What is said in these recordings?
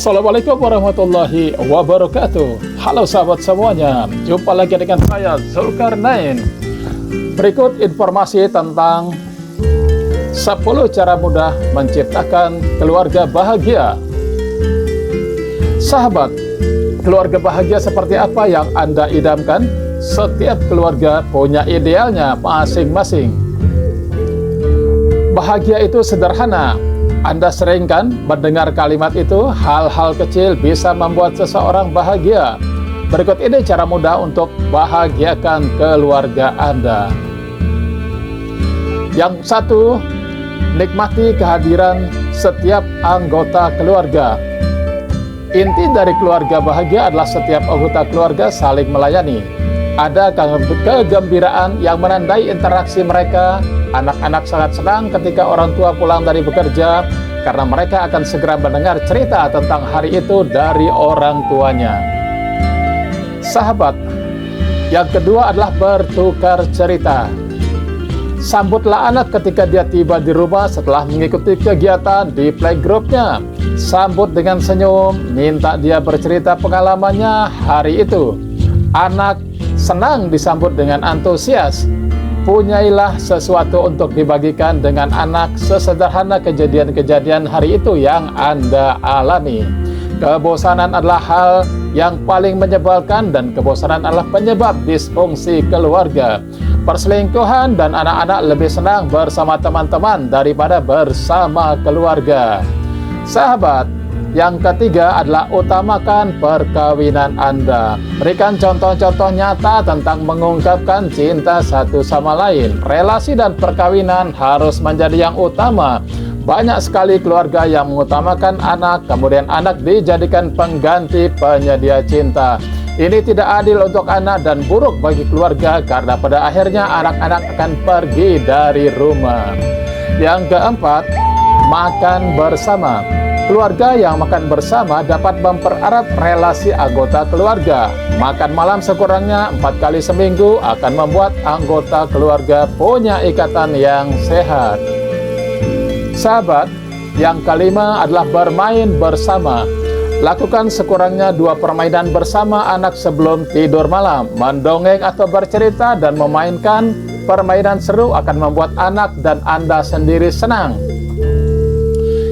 Assalamualaikum warahmatullahi wabarakatuh. Halo sahabat semuanya, jumpa lagi dengan saya Zulkarnain. Berikut informasi tentang 10 cara mudah menciptakan keluarga bahagia. Sahabat, keluarga bahagia seperti apa yang Anda idamkan? Setiap keluarga punya idealnya masing-masing. Bahagia itu sederhana. Anda sering kan mendengar kalimat itu, hal-hal kecil bisa membuat seseorang bahagia. Berikut ini cara mudah untuk bahagiakan keluarga Anda. Yang satu, nikmati kehadiran setiap anggota keluarga. Inti dari keluarga bahagia adalah setiap anggota keluarga saling melayani. Ada kegembiraan yang menandai interaksi mereka. Anak-anak sangat senang ketika orang tua pulang dari bekerja karena mereka akan segera mendengar cerita tentang hari itu dari orang tuanya. Sahabat, yang kedua adalah bertukar cerita. Sambutlah anak ketika dia tiba di rumah setelah mengikuti kegiatan di playgroup-nya. Sambut dengan senyum, minta dia bercerita pengalamannya hari itu. Anak senang disambut dengan antusias. Punyailah sesuatu untuk dibagikan dengan anak, sesederhana kejadian-kejadian hari itu yang Anda alami. Kebosanan adalah hal yang paling menyebalkan dan kebosanan adalah penyebab disfungsi keluarga. Perselingkuhan dan anak-anak lebih senang bersama teman-teman daripada bersama keluarga. Sahabat, yang ketiga adalah utamakan perkawinan Anda. Berikan contoh-contoh nyata tentang mengungkapkan cinta satu sama lain. Relasi dan perkawinan harus menjadi yang utama. Banyak sekali keluarga yang mengutamakan anak, kemudian anak dijadikan pengganti penyedia cinta. Ini tidak adil untuk anak dan buruk bagi keluarga karena pada akhirnya anak-anak akan pergi dari rumah. Yang keempat, makan bersama. Keluarga yang makan bersama dapat mempererat relasi anggota keluarga. Makan malam sekurangnya 4 kali seminggu akan membuat anggota keluarga punya ikatan yang sehat. Sahabat, yang kelima adalah bermain bersama. Lakukan sekurangnya 2 permainan bersama anak sebelum tidur malam. Mendongeng atau bercerita dan memainkan permainan seru akan membuat anak dan Anda sendiri senang.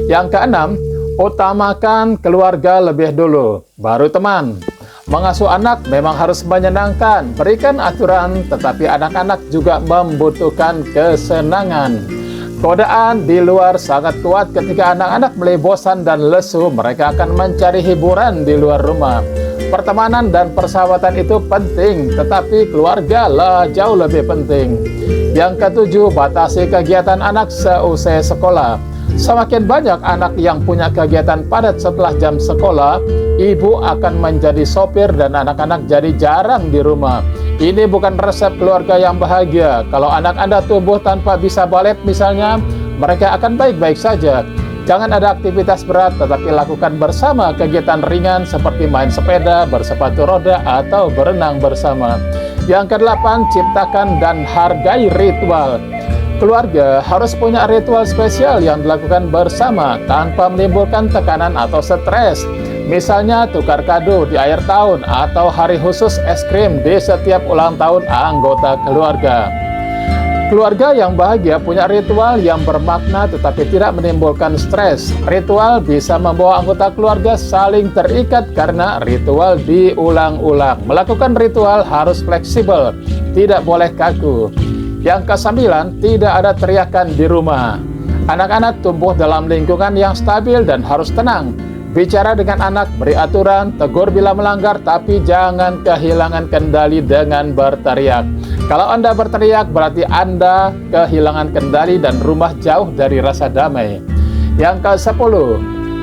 Yang keenam, utamakan keluarga lebih dulu, baru teman. Mengasuh anak memang harus menyenangkan, berikan aturan, tetapi anak-anak juga membutuhkan kesenangan. Godaan di luar sangat kuat ketika anak-anak mulai bosan dan lesu, mereka akan mencari hiburan di luar rumah. Pertemanan dan persahabatan itu penting, tetapi keluarga lah jauh lebih penting. Yang ketujuh, batasi kegiatan anak seusai sekolah. Semakin banyak anak yang punya kegiatan padat setelah jam sekolah, ibu akan menjadi sopir dan anak-anak jadi jarang di rumah. Ini bukan resep keluarga yang bahagia. Kalau anak Anda tumbuh tanpa bisa balet misalnya, mereka akan baik-baik saja. Jangan ada aktivitas berat, tetapi lakukan bersama kegiatan ringan seperti main sepeda, bersepatu roda, atau berenang bersama. Yang kedelapan, ciptakan dan hargai ritual. Keluarga harus punya ritual spesial yang dilakukan bersama tanpa menimbulkan tekanan atau stres. Misalnya tukar kado di akhir tahun atau hari khusus es krim di setiap ulang tahun anggota keluarga. Keluarga yang bahagia punya ritual yang bermakna tetapi tidak menimbulkan stres. Ritual bisa membawa anggota keluarga saling terikat karena ritual diulang-ulang. Melakukan ritual harus fleksibel, tidak boleh kaku. Yang kesembilan, tidak ada teriakan di rumah. Anak-anak tumbuh dalam lingkungan yang stabil dan harus tenang. Bicara dengan anak, beri aturan, tegur bila melanggar, tapi jangan kehilangan kendali dengan berteriak. Kalau Anda berteriak, berarti Anda kehilangan kendali dan rumah jauh dari rasa damai. Yang ke-10,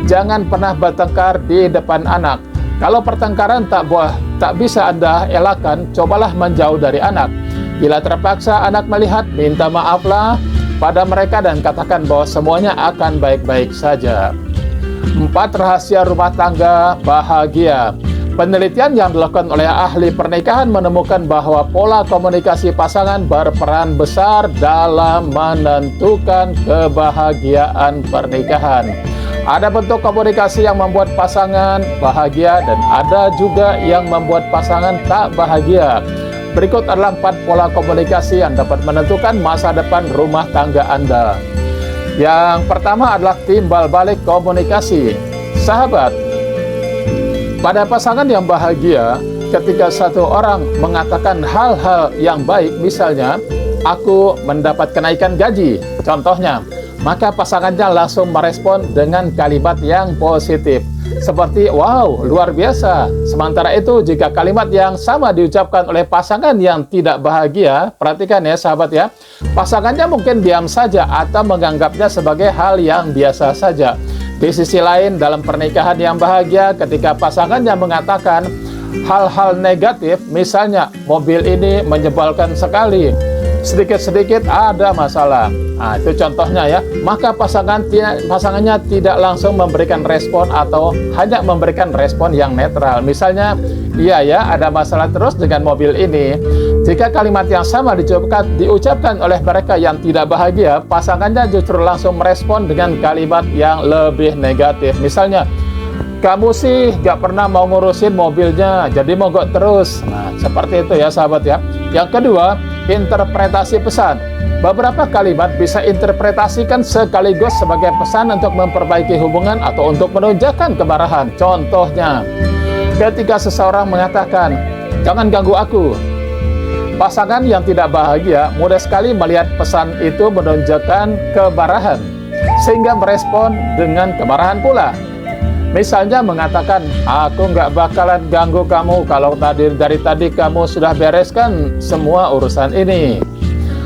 jangan pernah bertengkar di depan anak. Kalau pertengkaran tak bisa Anda elakkan, cobalah menjauh dari anak. Bila terpaksa anak melihat, minta maaflah pada mereka dan katakan bahwa semuanya akan baik-baik saja. 4 rahasia rumah tangga bahagia. Penelitian yang dilakukan oleh ahli pernikahan menemukan bahwa pola komunikasi pasangan berperan besar dalam menentukan kebahagiaan pernikahan. Ada bentuk komunikasi yang membuat pasangan bahagia dan ada juga yang membuat pasangan tak bahagia. Berikut adalah 4 pola komunikasi yang dapat menentukan masa depan rumah tangga Anda. Yang pertama adalah timbal balik komunikasi. Sahabat, pada pasangan yang bahagia, ketika satu orang mengatakan hal-hal yang baik, misalnya, aku mendapat kenaikan gaji, contohnya, maka pasangannya langsung merespon dengan kalimat yang positif. Seperti, wow, luar biasa. Sementara itu, jika kalimat yang sama diucapkan oleh pasangan yang tidak bahagia, perhatikan ya sahabat ya, pasangannya mungkin diam saja atau menganggapnya sebagai hal yang biasa saja. Di sisi lain, dalam pernikahan yang bahagia, ketika pasangannya mengatakan hal-hal negatif, misalnya, mobil ini menyebalkan sekali, sedikit-sedikit ada masalah. Nah, itu contohnya ya. Maka pasangannya tidak langsung memberikan respon atau hanya memberikan respon yang netral. Misalnya, iya ya, ada masalah terus dengan mobil ini. Jika kalimat yang sama diucapkan oleh mereka yang tidak bahagia, pasangannya justru langsung merespon dengan kalimat yang lebih negatif. Misalnya, kamu sih gak pernah mau ngurusin mobilnya, jadi mogok terus. Nah, seperti itu ya sahabat ya. Yang kedua, interpretasi pesan. Beberapa kalimat bisa interpretasikan sekaligus sebagai pesan untuk memperbaiki hubungan atau untuk menunjukkan kemarahan. Contohnya, ketika seseorang mengatakan, jangan ganggu aku. Pasangan yang tidak bahagia mudah sekali melihat pesan itu menunjukkan kemarahan, sehingga merespon dengan kemarahan pula. Misalnya mengatakan, aku nggak bakalan ganggu kamu kalau dari tadi kamu sudah bereskan semua urusan ini.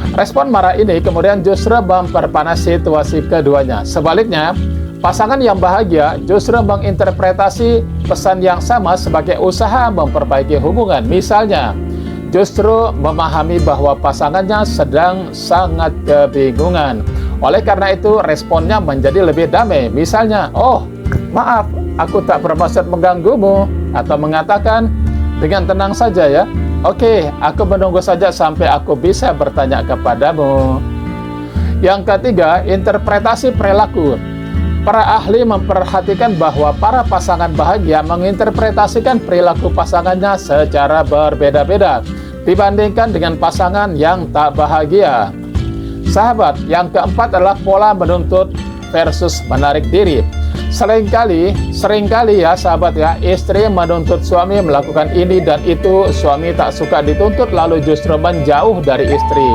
Respon marah ini kemudian justru memperpanas situasi keduanya. Sebaliknya, pasangan yang bahagia justru menginterpretasi pesan yang sama sebagai usaha memperbaiki hubungan. Misalnya, justru memahami bahwa pasangannya sedang sangat kebingungan. Oleh karena itu, responnya menjadi lebih damai. Misalnya, oh, maaf, aku tak bermaksud mengganggumu, atau mengatakan dengan tenang saja ya, oke, aku menunggu saja sampai aku bisa bertanya kepadamu. Yang ketiga, interpretasi perilaku. Para ahli memperhatikan bahwa para pasangan bahagia menginterpretasikan perilaku pasangannya secara berbeda-beda dibandingkan dengan pasangan yang tak bahagia. Sahabat, yang keempat adalah pola menuntut versus menarik diri. Seringkali ya sahabat ya, istri menuntut suami melakukan ini dan itu, suami tak suka dituntut lalu justru menjauh dari istri.